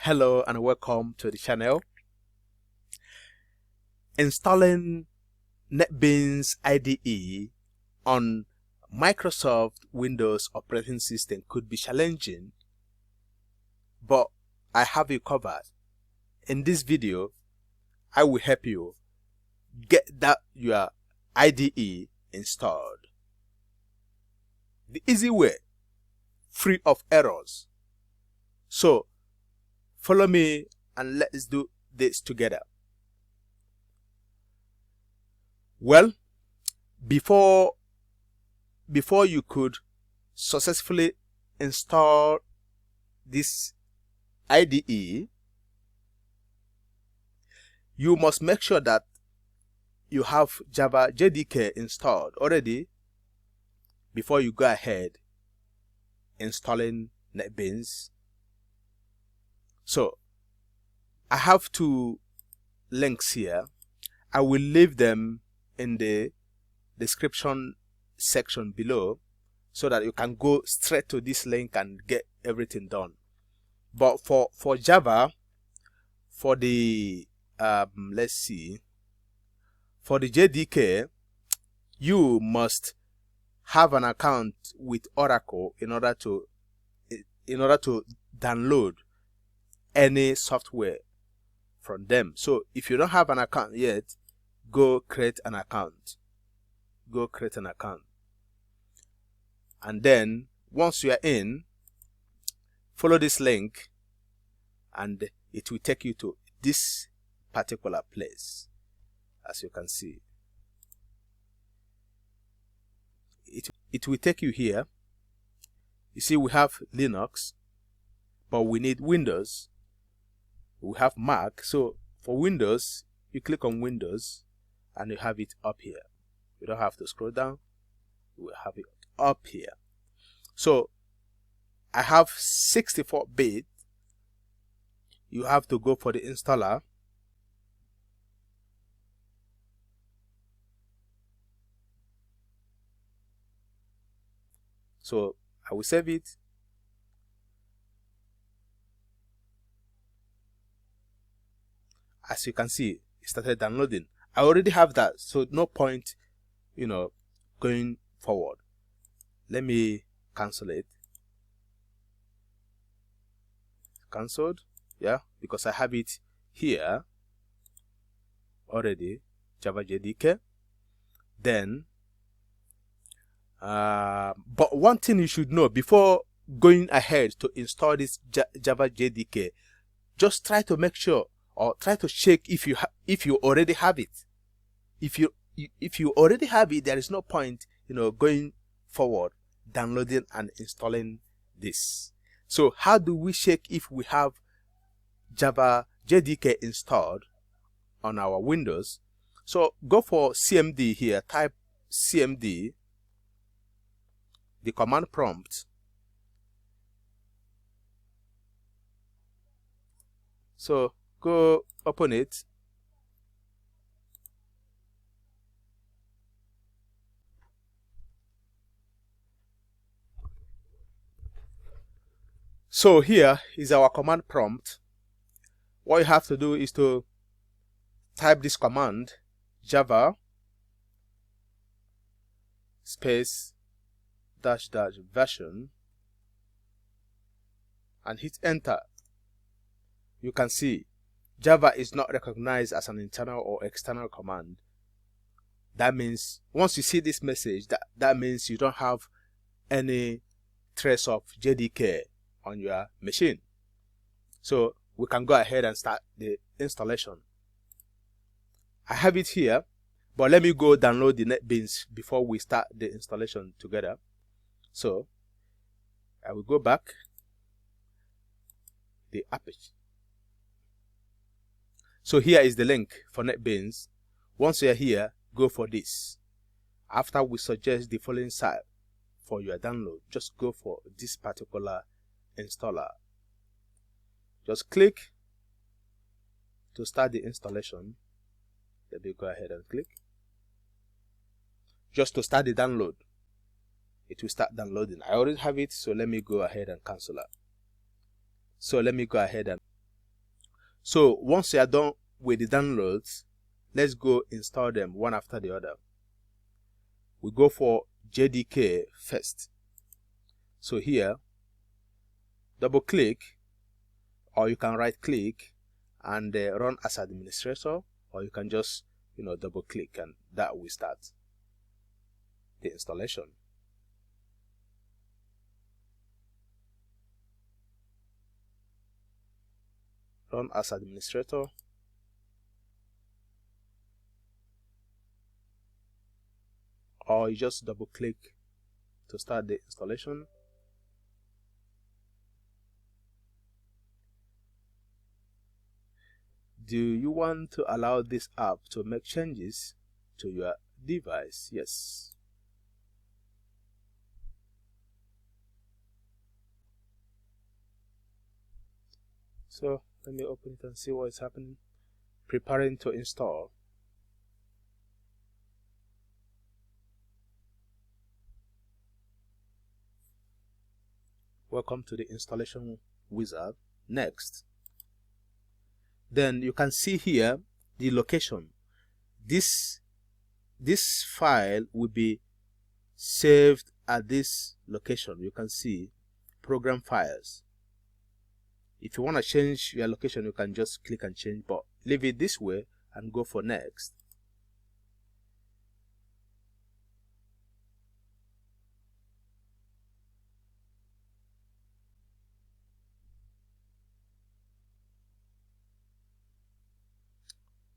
Hello and welcome to the channel. Installing NetBeans IDE on Microsoft Windows operating system could be challenging, but I have you covered. In this video, I will help you get your IDE installed the easy way, free of errors. So follow me and let's do this together. Well, before you could successfully install this IDE, you must make sure that you have Java JDK installed already before you go ahead installing NetBeans. So I have two links here. I will leave them in the description section below so that you can go straight to this link and get everything done. But for Java, for the let's see, for the JDK, you must have an account with Oracle in order to download any software from them. So if you don't have an account yet, go create an account. And then once you are in, follow this link and it will take you to this particular place. As you can see, it will take you here. You see, we have Linux, but we need Windows. We have Mac. So for Windows, you click on Windows and you have it up here. You don't have to scroll down. We have it up here. So I have 64-bit. You have to go for the installer. So I will save it. As you can see, it started downloading. I already have that, so no point, going forward. Let me cancel it. Cancelled, yeah, because I have it here already, Java JDK. Then, but one thing you should know before going ahead to install this Java JDK, just try to make sure or try to check if you already have it. If you already have it, there is no point going forward, downloading and installing this. So how do we check if we have Java JDK installed on our Windows? So go for CMD here, type CMD, the command prompt. So go open it. So here is our command prompt. What you have to do is to type this command, Java space -- version, and hit enter. You can see Java is not recognized as an internal or external command. That means once you see this message, that means you don't have any trace of JDK on your machine. So we can go ahead and start the installation. I have it here, but let me go download the NetBeans before we start the installation together. So I will go back the Apache. So here is the link for NetBeans. Once you are here, go for this. After we suggest the following site for your download, just go for this particular installer. Just click to start the installation. Let me go ahead and click. Just to start the download. It will start downloading. I already have it, so let me go ahead and cancel it. So let me go ahead and So once you are done with the downloads, let's go install them one after the other. We go for JDK first. So here, double click, or you can right click and run as administrator, or you can just double click, and that will start the installation. Run as administrator, or you just double click to start the installation. Do you want to allow this app to make changes to your device? Yes. So let me open it and see what is happening. Preparing to install. Welcome to the installation wizard. Next. Then you can see here the location. This file will be saved at this location. You can see program files. If you want to change your location, you can just click and change, but leave it this way and go for next.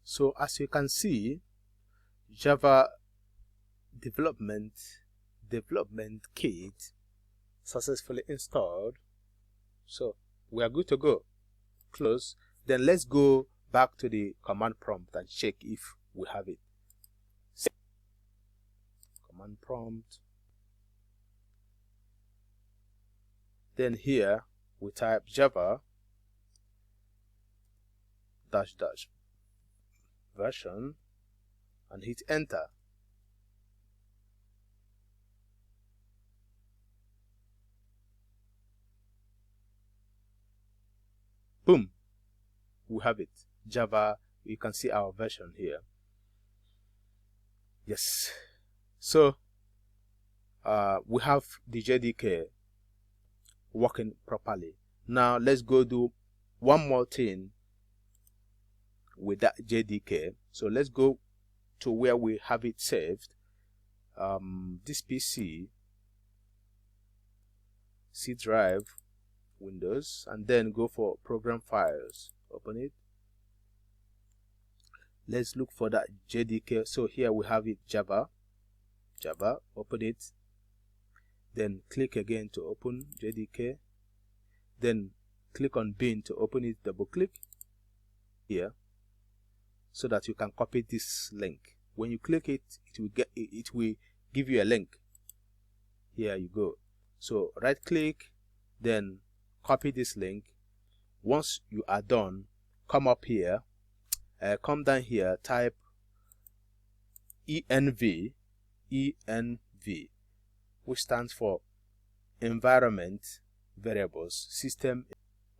So as you can see, Java development kit successfully installed. So we are good to go. Close. Then let's go back to the command prompt and check if we have it. Command prompt. Then here we type Java -- version and hit enter. Boom, we have it. Java, you can see our version here. Yes. So we have the JDK working properly. Now let's go do one more thing with that JDK. So let's go to where we have it saved. This PC, C drive, Windows, and then go for program files. Open it. Let's look for that JDK. So here we have it, Java. Open it. Then click again to open JDK. Then click on bin to open it. Double click here so that you can copy this link. When you click it, it will give you a link. Here you go. So right click, then copy this link. Once you are done, come up here, come down here, type env, which stands for environment variables system,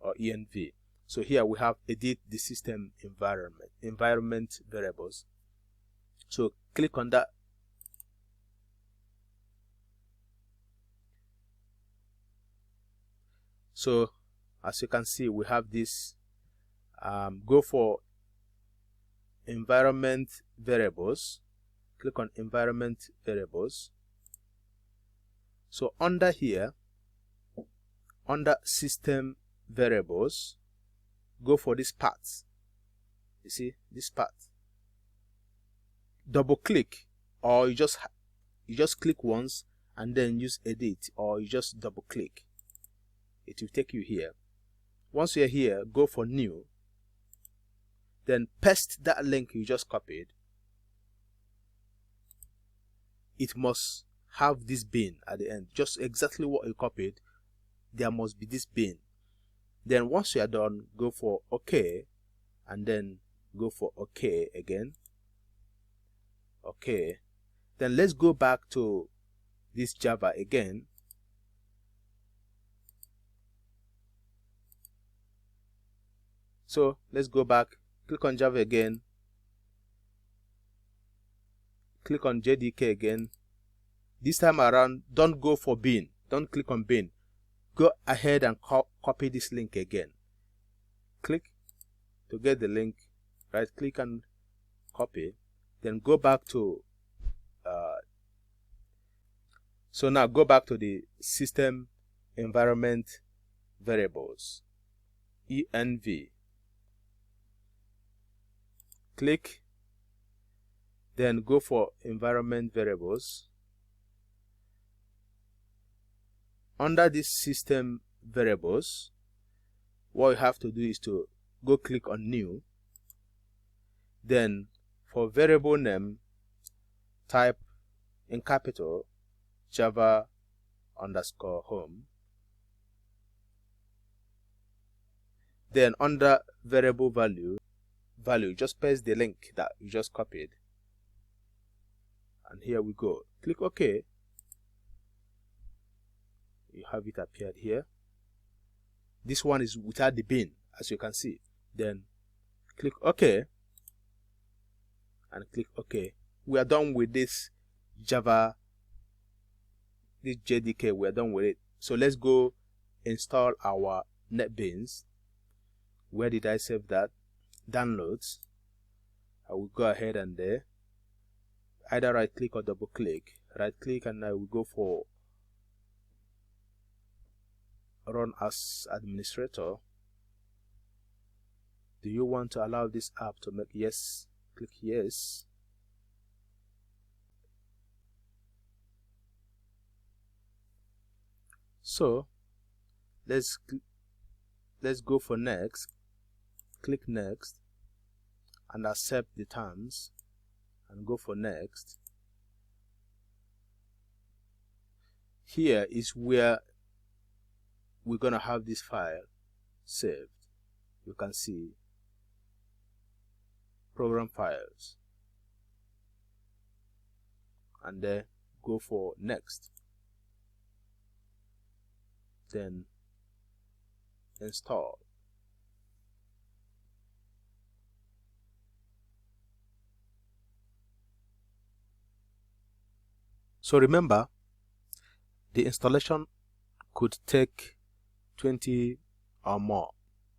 or env. So here we have edit the system environment variables. So click on that. So as you can see, we have this. Go for environment variables. Click on environment variables. So under here, under system variables, go for this part. You see this part. Double click, or you just click once and then use edit, or you just double click. It will take you here. Once you're here, go for new. Then paste that link you just copied. It must have this bin at the end, just exactly what you copied. There must be this bin. Then once you are done, go for OK, and then go for OK again. OK. Then let's go back to this Java again. So let's go back, click on Java again, click on JDK again. This time around, don't go for bin, don't click on bin. Go ahead and copy this link again. Click to get the link, right click and copy, then go back to so now go back to the system environment variables, env, click, then go for environment variables. Under this system variables, what you have to do is to go click on new, then for variable name type in capital Java underscore home, then under variable value just paste the link that you just copied, and here we go. Click OK. You have it appeared here. This one is without the bin, as you can see. Then click OK and click OK. We are done with this Java, this JDK. We are done with it. So let's go install our NetBeans. Where did I save that? Downloads. I will go ahead and there, either right click or double click. Right click and I will go for run as administrator. Do you want to allow this app to make yes? Click yes. So let's go for next. Click next and accept the terms and go for next. Here is where we're gonna have this file saved. You can see program files, and then go for next, then install. So remember, the installation could take 20 or more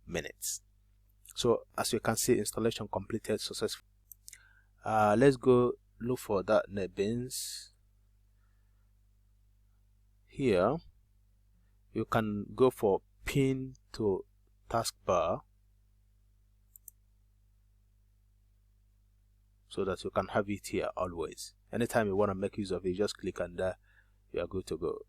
minutes. So as you can see, installation completed successfully. Let's go look for that NetBeans. Here you can go for pin to taskbar, so that you can have it here always. Anytime you want to make use of it, just click and you are good to go.